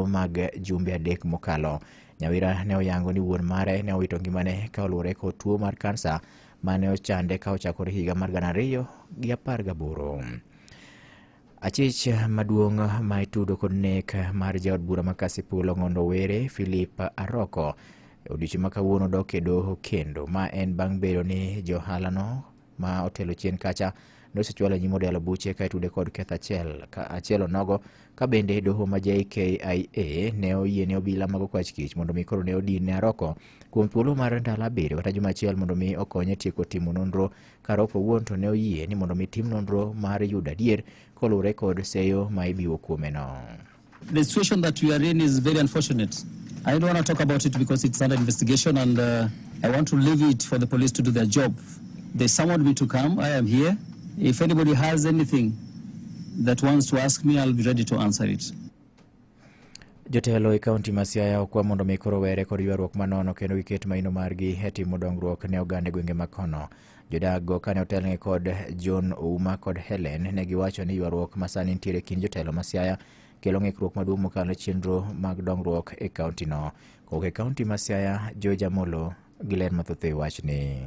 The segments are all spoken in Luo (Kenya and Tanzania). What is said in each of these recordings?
ndalo mag jumbe adek mokalo. Nyawira ne oyango ni wuon mare ne owito ngimane ka oluwore kod tuo mar kansa mane ochande ka ochakore higa mar 2018. Achich maduong' ma itudo kod nek mar jaod bura ma Kasipul Ngondo Were Philip Aroko odiochieng' ma kawuono dok e doho kendo, ma en bang' bedo ni johalano ma otelo chien kacha nosechwalo nyim odelo buche ka itude kod ketho achiel onogo ka bende doho ma JKIA ne oyiene obila mag okwach kich mondo mi koro ne odin ne Aroko kuom thuolo mar ndalo 7 kata juma achiel mondo mi okonye tieko timo nonro ka Aroko wuon to ne oyie ni mondo mi tim nonro mar yudo adier koluwore kod seyo ma ibiwo kuome no. The situation that we are in is very unfortunate. I don't want to talk about it because it's under investigation, and I want to leave it for the police to do their job. They summoned me to come. I am here. If anybody has anything that wants to ask me, I'll be ready to answer it. Jotelo e kaunti ma Siaya okwa mondo mi koro were kod ywaruok manono kendo giket maino margi e timo dongruok ne oganda gwenge makono. Jodago kane otelne kod John Ouma kod Helen ne giwacho ni ywaruok masani nitiere kind jotelo ma Siaya kelo ng'ikruok maduong' mokalo chenro mag dongruok e kaunti no. Kok e kaunti ma Siaya, George Amolo giler mathoth e wachni.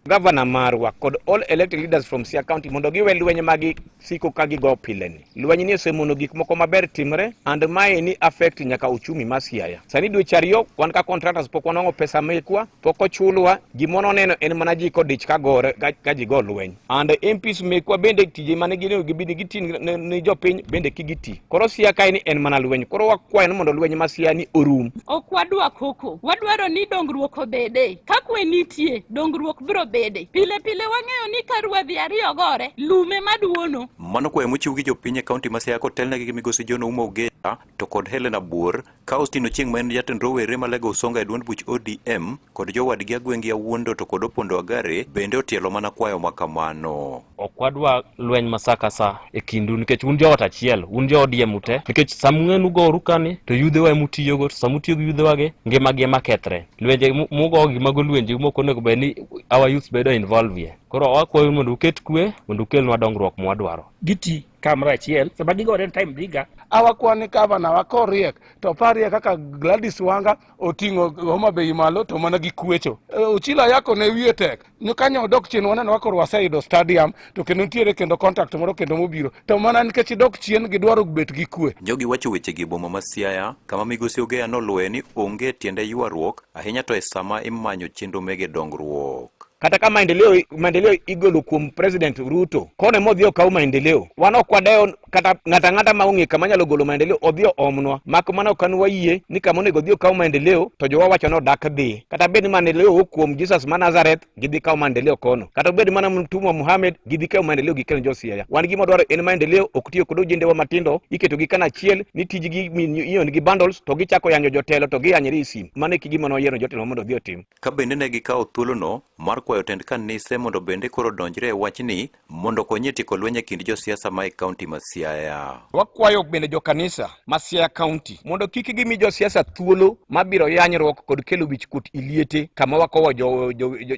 Governor marwa kod all elected leaders from Siaya County mondo giwe lwenye magi siko ka gigo pileni. Lwenye ni osemono gik moko maber timre and mae ni affect nyaka uchumi ma Siaya. Sani dwe chariyo wan ka contractors pok wanong'o pesa mekwa, pok ochulwa, gimono neno en mana ji kodich ka gore ka ji go lweny. And MPs mekwa bende tije mane gine gibini giti ni jopiny bende kigiti. Koro Siaya kae ni en mana lweny. Koro wakwayo mondo lweny ma Siaya ni orum. Ok wadwa koko. Wadwaro ni dongruok obede. Ka kwe nitie, dongruok biro bede. Pile wang'eyo ni ka ruedhi ariyo gore, lume maduono. Mano kwayo mochiw gi jopiny e kaunti ma Siaya kotelnegi gi migosi John Ouma Ogeya to kod Helena Buor, ka Austin Ochieng' ma en jatend rowere ma Lego Usonga e duond buch ODM kod jowadgi Agwengi Awuondo to kod Opondo Agare bende otielo mana kwayo makamano. Ok wadwa lweny masakasa e kindu nikech un joot achiel, un jo ODM ute, nikech samung'enu goru kani to yudhewa emutiyogo, to samutiyo gi yudhewagi ngimagi ema kethre. Lwenje mugo gi mago lwenje moko onego bed ni our youth bedo involve. Koro wakwayo mondo uket kwe mondo ukelnwa dongruok mwadwaro. Giti kamra achiel sama gigore time briga awakwani gavana wakoriek to parie kaka Gladys Wanga oting'o Homa Bay malo to mana gikwecho uchila yako ne wiye tek kanyo odok chien waneno wakor waseyudo stadium to kendo nitiere kendo contract moro kendo mobiro to mana nikech dok chien gidwaro bet gi kwe. Jogi wacho weche gi boma ma Siaya kama migosi Ogeya noluwe ni onge tiende ywaruok ahinya to e sama imanyo chenro mege dongruok. Kata ka maendeleo igolo kuom President Ruto kone modhi okaw maendeleo wan ok wadewo kata ng'ata ma ong'e kama nyalo golo maendeleo odhi omnwa mak mana kan wayie ni kama onego odhi okaw maendeleo to jowa wacho no dak dhi kata bed maendeleo kuom Jesus ma Nazareth gidhi kaw maendeleo kono kata bed mana Mtumwa Muhammad gidhi kaw maendeleo gikel jo Siaya. Wan gima dwaro en maendeleo ok tiyo kod ojendewa matindo iketo gi kana achiel ni tijgi ion gi bundles to gichako yanyo jotelo to giyanyre sim mane gima noyiero jotelo mondo odhi otim. Ka bende ne gikawo thuolono mar kwayo tend kanise mondo bende koro donjre e wachni mondo konye tieko lweny e kind josiasa ma e kaunti ma Siaya. Wakwayo bende jo kanisa ma Siaya County mondo kik gimi josiasa thuolo mabiro yanyruok kod kelo wich kuot iliete kama wakowo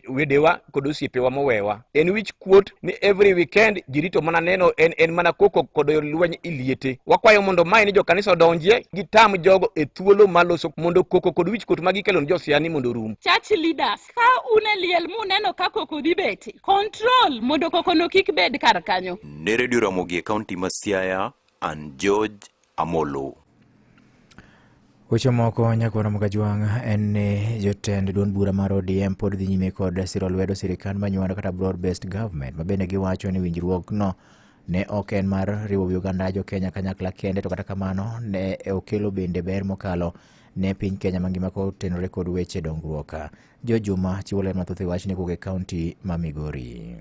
wedewa kod osiepewa mowewa. En wich kuot ni every weekend jirito mana neno en mana koko kod lweny iliete. Wakwayo mondo mai ni jo kanisa odonjie gitam jogo e thuolo maloso mondo koko kod wich kuot magikelo ni josiaya ni mondo rum. Church leaders ka une liel muneno kako kodi beti control mondo koko no kik bed kar kanyo. Ne Radio Ramogi e kaunti ma Siaya, an George Amolo. Weche moko nyakona Mkajwang' en ni jotend duond bura mar ODM pod dhi nyime kod siro lwedo sirikal manyuando kata broad based government mabende giwacho ni winjruok no ne ok en mar riwo Uganda jo Kenya kanyakla kende to kata kamano ne okelo bende ber mokalo ne piny Kenya mangima ko tenore kod weche dongruok. Jo Juma chiwo ler mathoth e wachni kuke kaunti ma Migori.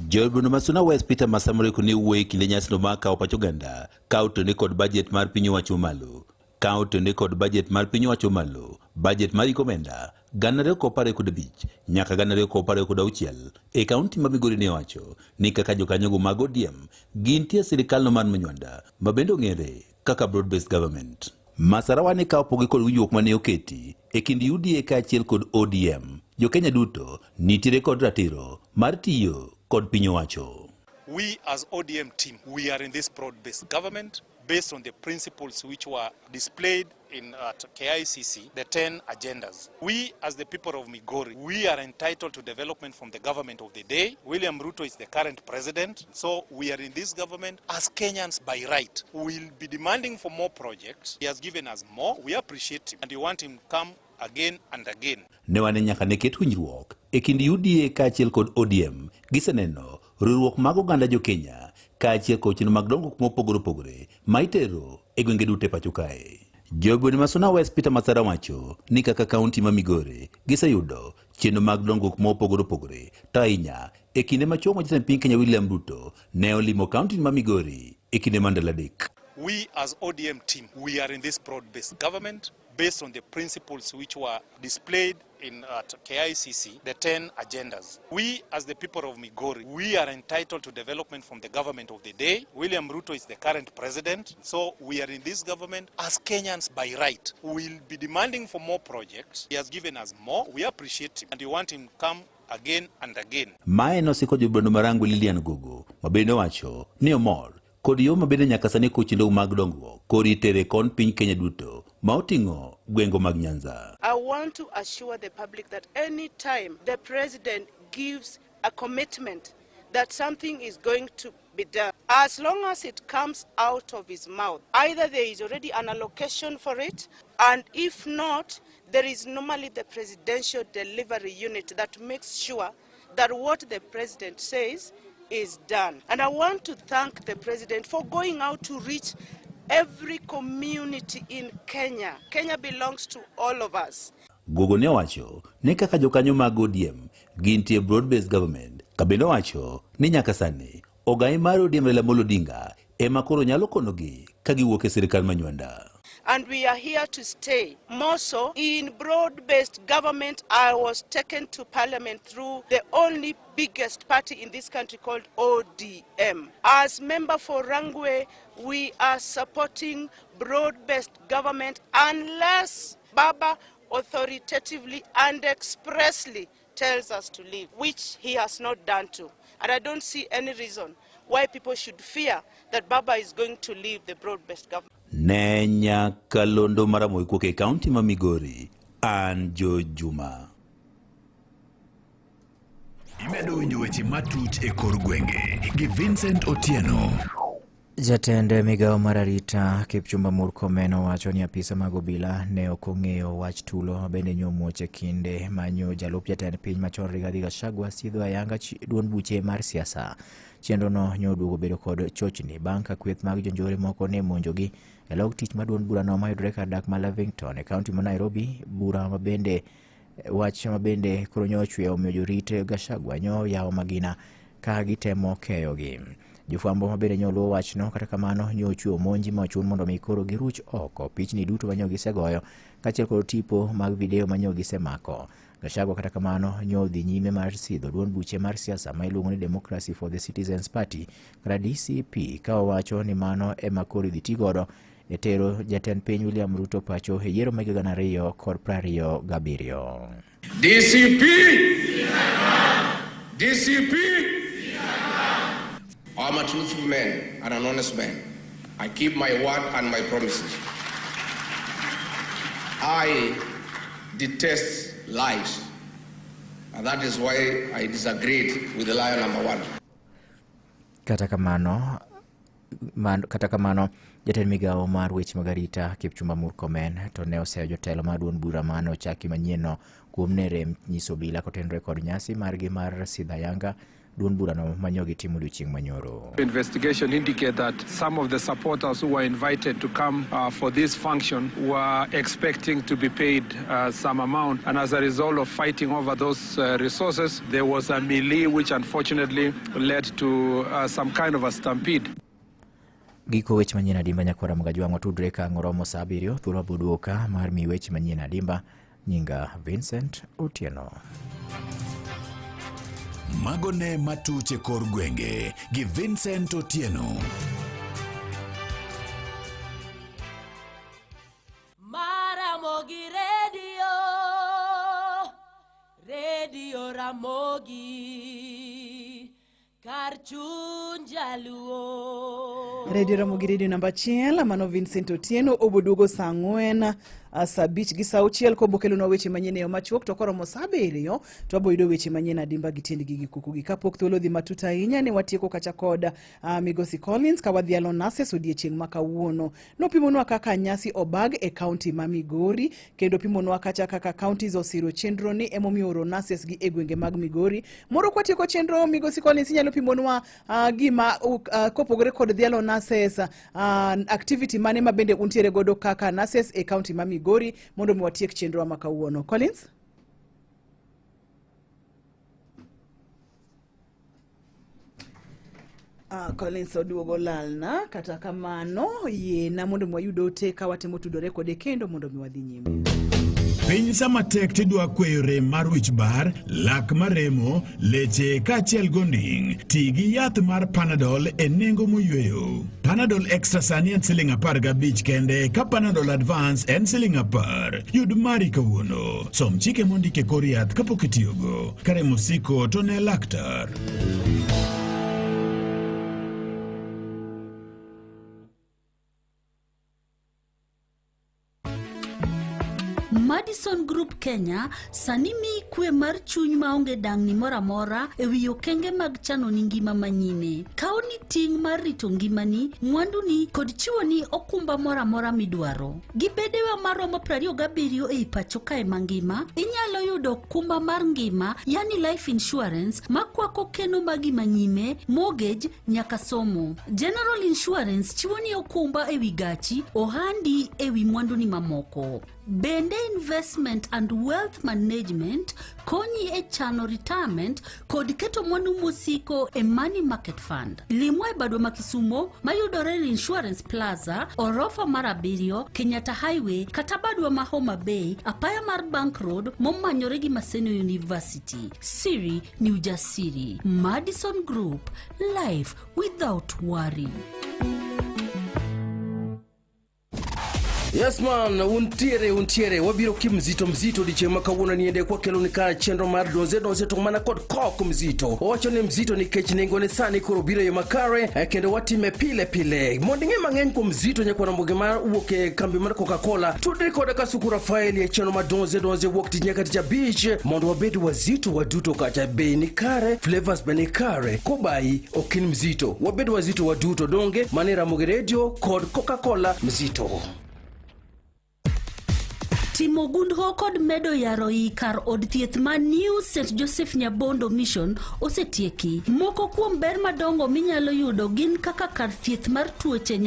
Jolbunu Masuna West Peter Masamore kuni wuoyi kinde nyasino ma kawo pach oganda kauto ne kod budget mar piny owacho malo. Kauto ne kod budget mar piny owacho malo. Budget mar ikomenda ganare ko pare kod bich nyaka ganare ko pare kod auchiel e kaunti ma Migori ne owacho ni kaka jokanyogo mag ODM gintie sirikal no man manywanda mabendo ng'ere kaka broad based government. Masarawa ne kawo pogi kod winjruok mane oketi e kind UDA kaachiel kod ODM. Jo Kenya duto nitiere kod ratiro mar tiyo kod piny owacho. We as ODM team, we are in this broad-based government based on the principles which were displayed in at KICC, the 10 agendas. We, as the people of Migori, we are entitled to development from the government of the day. William Ruto is the current president, so we are in this government as Kenyans by right. We will be demanding for more projects. He has given us more. We appreciate him, and we want him to come again and again. Ne wane nyaka ne ket winjruok e kind UDA kaachiel kod ODM giseneno riwruok mag oganda jo Kenya kaachiel kod chenro mag dongruok mopogore opogore ma itero e gwenge duto e pacho kae. Jobuni Masuna West Peter Masara wacho ni kaka kaunti ma Migori giseyudo chenro mag dongruok mopogore opogore to ahinya e kinde machuok ma jatend piny Kenya William Ruto ne olimo kaunti ma Migori e kinde mandalo adek. We as ODM team, we are in this broad-based government based on the principles which were displayed in at KICC, the 10 agendas. We, as the people of Migori, we are entitled to development from the government of the day. William Ruto is the current president, so we are in this government as Kenyans by right. We will be demanding for more projects. He has given us more. We appreciate him, and we want him to come again and again. Mae nosiko jobono marangu Lilian Gogo, mabende wacho ni omor kod yo mabende nyaka sani kochindo mag dongruok kod itere kon piny Kenya duto ma oting'o gwengo mag Nyanza. I want to assure the public that any time the president gives a commitment that something is going to be done, as long as it comes out of his mouth, either there is already an allocation for it, and if not, there is normally the presidential delivery unit that makes sure that what the president says is done. And I want to thank the president for going out to reach every community in Kenya. Kenya belongs to all of us. Gogo ne wacho ni kaka jokanyo mag ODM gintie broad-based government, kabende wacho ni nyaka sani ogai mar ODM Raila Amolo Odinga ema koro nyalo konogi ka giwuok e sirikal manywanda. And we are here to stay. More so, in broad-based government, I was taken to parliament through the only biggest party in this country called ODM. As member for Rangwe, we are supporting broad-based government unless Baba authoritatively and expressly tells us to leave, which he has not done to. And I don't see any reason why people should fear that Baba is going to leave the broad-based government. Ne nyaka londo maramo ikuok e kaunti ma Migori, an Jo Juma. Imedo winjo weche matut e kor gwenge gi Vincent Otieno. Jatend migao mar arita Kipchumba Murkomen owacho ni apisa mag obila ne ok ong'eyo wach tulo bende nyomuoch e kinde manyo jalup jatend piny machon Rigathi Gachagua sidho ayanga duond buche mar siasa. Chenrono nyoduogo bedo kod chochni bang' ka kweth mag jonjore moko ne monjogi e log tich ma duond burano mayudore kar dak ma Lavington e kaunti ma Nairobi. Bura mabende wach mabende koro nyochwe omiyo jorit Gachagua nyo yawo magina ka gitemo keyogi. Jofwambo mabende nyoluo wachno, kata kamano nyochwe omonji ma ochun mondo mi koro giruch oko pichni duto manyo gisegoyo kaachiel kod tipo mag video manyo gisemako. Gachagua kata kamano nyodhi nyime mar sidho duond buche mar siasa ma iluongo ni Democracy for the Citizens Party kata DCP, ka owacho ni mano ema koro idhi tigodo e tero jatend piny William Ruto pacho e yiero mag 2027. DCP! DCP! I'm a truthful man and an honest man. I keep my word and my promises. I detest lies, and that is why I disagreed with the liar number one. Kata kamano jatend migao mar weche mag arita Kipchumba Murkomen to ne oseyo jotelo mar duond bura mane ochaki manyienno kuom ne rem nyiso obila kotenore kod nyasi margi mar sidho ayanga duond burano manyogi timo odiochieng' manyoro. Investigation indicate that some of the supporters who were invited to come for this function were expecting to be paid some amount, and as a result of fighting over those resources, there was a melee which unfortunately led to some kind of a stampede. Giko weche manyien adimba nyakwara mga jwang'o tudre ka ng'oromo sa 7 thuolo buduoka mar mi weche manyien adimba. Nyinga Vincent Otieno. Magone matuche kor gwenge gi Vincent Otieno. Maramogi Radio Ramogi Karchun Jaluo. Radio Ramogi Radio namba 1 mano Vincent Otieno obodugo sangwen sabich gi sauchiel kobokelo no weche manyene yo machuok to koro mosabiriyo to boyudo weche manyene adimba gitindi gi kuku gi kapok thuolo dhi matuta ahinya ne watieko kacha kod Migosi Collins ka wadhialo Nases odiechieng' makawuono no pimonwa kaka nyasi obag e county ma Migori kendo pimonwa kacha kaka counties osiro chenro ni emomioro Nases gi egwenge mag Migori moro kwatieko chenro Migosi Collins nyalo pimonwa gima kopogore kod dhialo Nases activity mane mabende untiere godo kaka Nases e county ma Migori mondo mwatiek chenro makawuono. Collins? Collins oduogo lalna kata kamano yena mondo mwayudo te ka watemo tudore kode kendo mondo miwadhi nyime. Piny sama tek tidwa kweyo rem mar wich bar, lak maremo, leche kachiel gonding. Ti gi yath mar Panadol e nengo moyweyo. Panadol Extra sani en siling 15 kende ka Panadol Advance en siling 10. Yud mari kawuono. Som chike mondike kor yath kapok itiyogo. Kare mosiko to ne laktar. Madison Group Kenya sanimi kwe mar chuny maonge dangni moramora ewi okenge mag chano ni ngima manyime. Kaoni ting mar rito ngimani, mwanduni kod chiwoni okumba moramora midwaro. Gibedewa maromo 27 ei pacho kae mangima, inyalo yudo okumba mar ngima, yani life insurance, makwako keno magi manyime, mortgage, nyaka somo. General Insurance chiwoni okumba ewi gachi, ohandi ewi mwanduni mamoko. Bende investment and wealth management konyi e chano retirement kod keto mwandu mosiko e money market fund. Limwa e bado makisumo mayudore Insurance Plaza, orofa marabirio, Kenyatta Highway, kata badwa Mahoma Bay, apaya mar Bank Road, momanyore gi Maseno University. Siri ni ujasiri. Madison Group, life without worry. Yes man, untiere, wabiro mzito diche makawuono niende kwa kelo nika chenro mar donze to mana kod kok mzito. Owacho ne mzito ni kech nengo ne sani koro biro yo makare, kendo watime pile. Mondinge mang'eny kwa mzito nyakwana mboge mar uoke kambi mar Coca-Cola. Tudri koda kasuku Rafael ya chenro mar donze wuok tich nyaka tich abich, mondo wabed wazito waduto kata bei ni kare, flavors be ni kare, kobai okin mzito. Wabed wazito waduto donge, mane Ramogi Radio kod Coca-Cola mzito. Timo gundho kod medo yaro i kar od thieth ma New St. Joseph Nyabondo Mission osetieki. Moko kuom ber madongo minyalo yudo gin kaka kar thieth mar tuoche